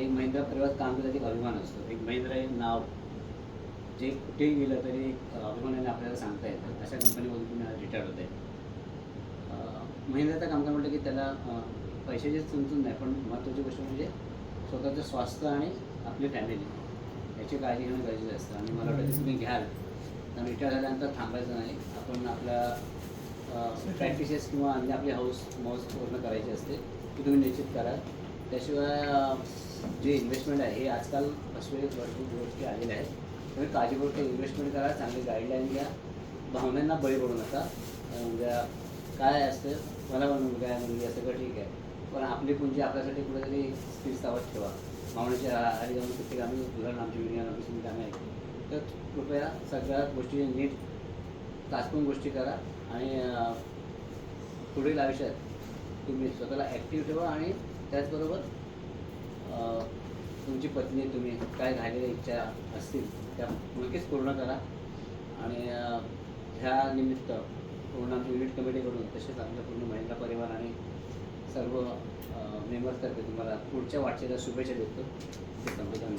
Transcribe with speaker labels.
Speaker 1: आणि महिंद्रा परिवारात काम केलं एक अभिमान असतो. एक महिंद्रा हे नाव जे कुठेही गेलं तरी एक अभिमानाने आपल्याला सांगता येतं. अशा कंपनीमधून तुम्ही आज रिटायर होत आहे. महिंद्राचं कामगार म्हटलं की त्याला पैशाची चुंचून नाही, पण महत्त्वाची गोष्ट म्हणजे स्वतःचं स्वास्थ्य आणि आपली फॅमिली याची काळजी घेणं गरजेचं असतं. आणि मला वाटतं की तुम्ही घ्याल तर रिटायर झाल्यानंतर थांबायचं नाही. आपण आपल्या प्रॅक्टिसेस किंवा आणि आपली मौज पूर्ण करायची असते ती तुम्ही निश्चित करा. त्याशिवाय जे इन्व्हेस्टमेंट आहे हे आजकाल भरपूर गोष्टी आलेल्या आहेत. तुम्ही काळजीपूर्वक इन्व्हेस्टमेंट करा, चांगली गाईडलाईन घ्या, भावनांना बळी पडू नका. म्हणजे काय असतं, मला पण मुलगा आहे मुलगी आहे सगळं ठीक आहे, पण आपली पुंजी आपल्यासाठी कुठेतरी स्थिर सावध ठेवा. भावनेच्या आधी जाऊन किती आम्ही उदाहरण आमची विज्ञान ऑफिसमध्ये कामे आहे, तर कृपया सगळ्या गोष्टी नीट ताचपून गोष्टी करा. आणि पुढील आयुष्यात तुम्ही स्वतःला ॲक्टिव्ह ठेवा. आणि त्याचबरोबर तुमची पत्नी तुम्ही काय राहिलेल्या इच्छा असतील त्या नक्कीच पूर्ण करा. आणि ह्या निमित्त पूर्ण आमची युनिट कमिटीकडून तसेच आमच्या पूर्ण महिला परिवार आणि सर्व मेंबर्सतर्फे तुम्हाला पुढच्या वाटचालीला शुभेच्छा देतो. ते संबोधन